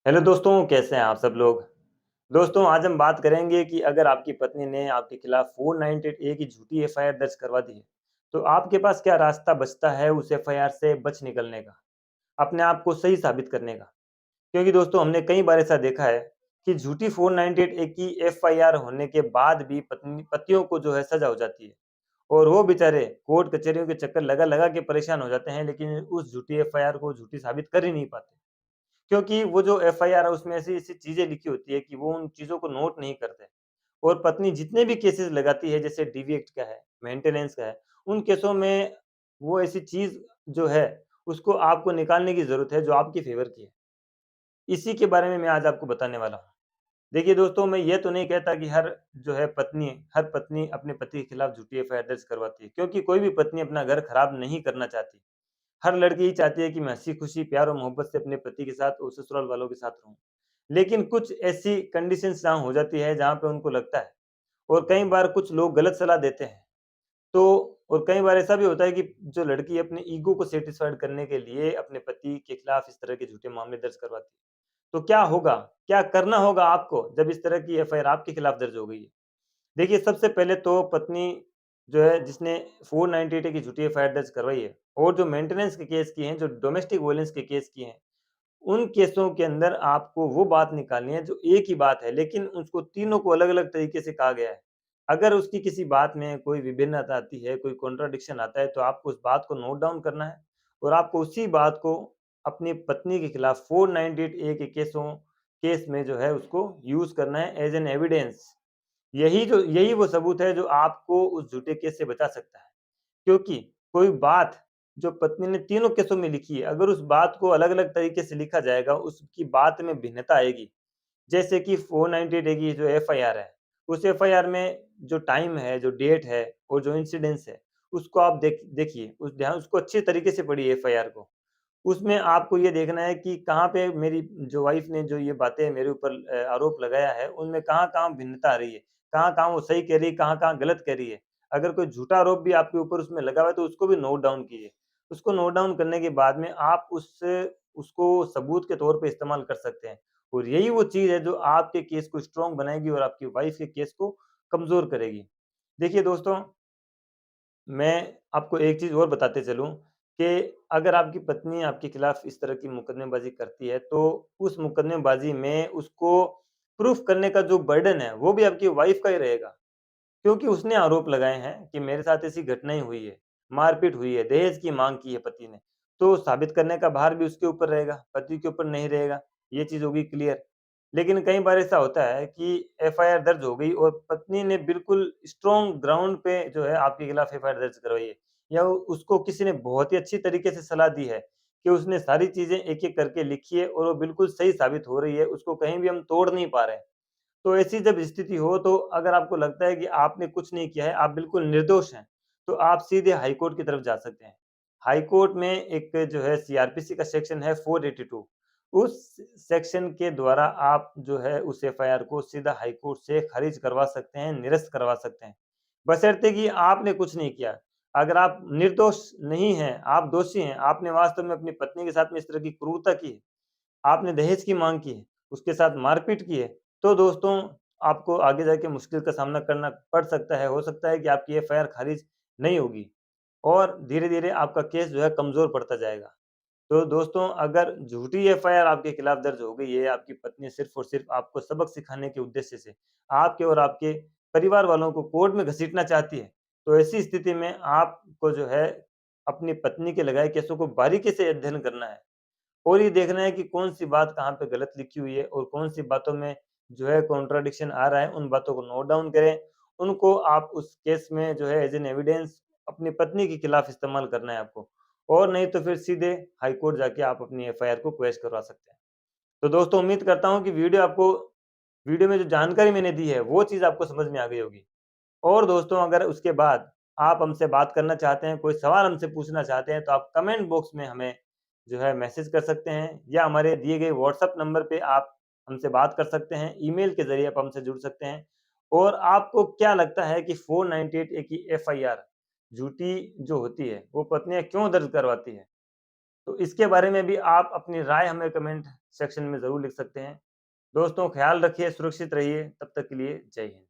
Hello दोस्तों, कैसे हैं आप सब लोग? दोस्तों, आज हम बात करेंगे कि अगर आपकी पत्नी ने आपके खिलाफ 498 ए की झूठी एफआईआर दर्ज करवा दी है, तो आपके पास क्या रास्ता बचता है उस एफआईआर से बच निकलने का, अपने आप को सही साबित करने का? क्योंकि दोस्तों हमने कई बार ऐसा देखा है कि झूठी 498 ए की एफआईआर होने के बाद भी पत्नी पतियों को जो है सज़ा हो जाती है और वो बेचारे कोर्ट कचहरियों के चक्कर लगा-लगा के परेशान हो जाते हैं, लेकिन उस झूठी एफआईआर को झूठी साबित कर ही नहीं पाते। क्योंकि वो जो एफआईआर है उसमें ऐसी-ऐसी चीज़ें लिखी होती है कि वो उन चीज़ों को नोट नहीं करते और पत्नी जितने भी केसेज़ लगाती है जैसे डीवी एक्ट का है, मेंटेनेंस का है, उन केसों में वो ऐसी चीज़ जो है उसको आपको निकालने की ज़रूरत है जो आपके फ़ेवर की है। इसी के बारे में मैं आज आपको बताने वाला हूँ। देखिए दोस्तों, मैं ये तो नहीं कहता कि हर पत्नी अपने पति के खिलाफ झूठी एफआईआर दर्ज करवाती है, क्योंकि कोई भी पत्नी अपना घर खराब नहीं करना चाहती। हर लड़की यही चाहती है कि मैं हँसी-खुशी, प्यार और मोहब्बत से अपने पति के साथ और ससुराल वालों के साथ रहूँ। लेकिन कुछ ऐसी कंडीशंस जहाँ हो जाती है, जहाँ पे उनको लगता है और कई बार कुछ लोग गलत सलाह देते हैं। तो और कई बार ऐसा भी होता है कि जो लड़की अपने ईगो को सैटिस्फाइड करने के लिए अपने पति के खिलाफ इस तरह के झूठे मामले दर्ज करवाती है। तो क्या होगा? क्या करना होगा आपको जब इस तरह की एफआईआर आपके खिलाफ दर्ज हो गई है? देखिए, सबसे पहले तो पत्नी जो है जिसने 498 की झूठी एफआईआर दर्ज करवाई है और जो मेंटेनेंस के केस किए हैं, जो डोमेस्टिक वायलेंस के केस किए हैं, उन केसों के अंदर आपको वो बात निकालनी है जो एक ही बात है, लेकिन उसको तीनों को अलग-अलग तरीके से कहा गया है। अगर उसकी किसी बात में कोई विभिन्नता आती है, कोई कॉन्ट्रडिक्शन आता है, तो आपको उस बात को नोट डाउन करना है और आपको उसी बात को अपनी पत्नी के खिलाफ 498 ए के केस में जो है उसको यूज़ करना है एज़ एन एविडेंस। यही वो सबूत है जो आपको उस झूठे केस से बचा सकता है। क्योंकि कोई बात जो पत्नी ने तीनों केसों में लिखी है, अगर उस बात को अलग-अलग तरीके से लिखा जाएगा, उसकी बात में भिन्नता आएगी। जैसे कि 498 की जो एफआईआर है, उस एफआईआर में जो टाइम है, जो डेट है और जो इंसिडेंस है, उसको आप देखिए, उसको अच्छे तरीके से पढ़िए एफआईआर को। उसमें आपको ये देखना है कि कहाँ पे मेरी जो वाइफ़ ने जो ये बातें मेरे ऊपर आरोप लगाया है, उनमें कहाँ-कहाँ भिन्नता आ रही है, कहाँ-कहाँ वो सही कह रही है, कहाँ-कहाँ गलत कह रही है। अगर कोई झूठा आरोप भी आपके ऊपर उसमें लगा हुआ है, तो उसको भी नोट डाउन कीजिए। उसको नोट डाउन करने के बाद में आप उसको सबूत के तौर पे इस्तेमाल कर सकते हैं और यही वो चीज़ है जो आपके केस को स्ट्रॉन्ग बनाएगी और आपकी वाइफ़ के केस को कमज़ोर करेगी। देखिए दोस्तों, मैं आपको एक चीज़ और बताते चलूँ कि अगर आपकी पत्नी आपके खिलाफ इस तरह की मुकदमेबाज़ी करती है, तो उस मुकदमेबाज़ी में उसको प्रूफ़ करने का जो बर्डन है, वो भी आपकी वाइफ़ का ही रहेगा। क्योंकि उसने आरोप लगाए हैं कि मेरे साथ ऐसी घटनाएँ हुई है, मारपीट हुई है, दहेज की माँग की है पति ने, तो साबित करने का भार भी उसके ऊपर रहेगा, पति के ऊपर नहीं रहेगा। ये चीज़ होगी क्लियर। लेकिन कई बार ऐसा होता है कि एफआईआर दर्ज हो गई और पत्नी ने बिल्कुल स्ट्रॉन्ग ग्राउंड पे जो है आपके खिलाफ एफआईआर दर्ज करवाई है या उसको किसी ने बहुत ही अच्छी तरीके से सलाह दी है कि उसने सारी चीज़ें एक-एक करके लिखी है और वो बिल्कुल सही साबित हो रही है, उसको कहीं भी हम तोड़ नहीं पा रहे हैं। तो ऐसी जब स्थिति हो तो अगर आपको लगता है कि आपने कुछ नहीं किया है, आप बिल्कुल निर्दोष हैं, तो आप सीधे हाई कोर्ट की तरफ जा सकते हैं। हाई कोर्ट में एक जो है सीआरपीसी का सेक्शन है 482, उस सेक्शन के द्वारा आप जो है उस एफआईआर को सीधा हाई कोर्ट से खारिज करवा सकते हैं, निरस्त करवा सकते हैं। बशर्ते कि आपने कुछ नहीं किया। अगर आप निर्दोष नहीं हैं, आप दोषी हैं, आपने वास्तव में अपनी पत्नी के साथ में इस तरह की क्रूरता की है, आपने दहेज की माँग की है, उसके साथ मारपीट की है, तो दोस्तों आपको आगे जाके मुश्किल का सामना करना पड़ सकता है। हो सकता है कि आपकी एफआईआर खारिज नहीं होगी और धीरे-धीरे आपका केस जो है कमज़ोर पड़ता जाएगा। तो दोस्तों, अगर झूठी एफआईआर आपके खिलाफ दर्ज हो गई है, आपकी पत्नी सिर्फ़ और सिर्फ़ आपको सबक सिखाने के उद्देश्य से आपके और आपके परिवार वालों को कोर्ट में घसीटना चाहती है, तो ऐसी स्थिति में आपको जो है अपनी पत्नी के लगाए केसों को बारीकी से अध्ययन करना है। और ये देखना है कि कौन-सी बात कहाँ पे गलत लिखी हुई है और कौन-सी बातों में जो है कॉन्ट्रडिक्शन आ रहा है, उन बातों को नोट डाउन करें। उनको आप उस केस में जो है एज़ एन एविडेंस अपनी पत्नी के खिलाफ इस्तेमाल करना है आपको और नहीं तो फिर सीधे हाई कोर्ट जाके आप अपनी एफआईआर को क्वैश करवा सकते हैं। तो दोस्तों, उम्मीद करता हूँ कि वीडियो में जो जानकारी मैंने दी है, वो चीज़ आपको समझ में आ गई होगी। और दोस्तों, अगर उसके बाद आप हमसे बात करना चाहते हैं, कोई सवाल हमसे पूछना चाहते हैं, तो आप कमेंट बॉक्स में हमें जो है मैसेज कर सकते हैं या हमारे दिए गए व्हाट्सएप नंबर पे आप हमसे बात कर सकते हैं, ईमेल के ज़रिए आप हमसे जुड़ सकते हैं। और आपको क्या लगता है कि 498 ए की एफआईआर झूठी जो होती है, वो पत्नियाँ क्यों दर्ज करवाती हैं? तो इसके बारे में भी आप अपनी राय हमें कमेंट सेक्शन में ज़रूर लिख सकते हैं। दोस्तों ख़्याल रखिए, सुरक्षित रहिए, तब तक के लिए जय हिंद।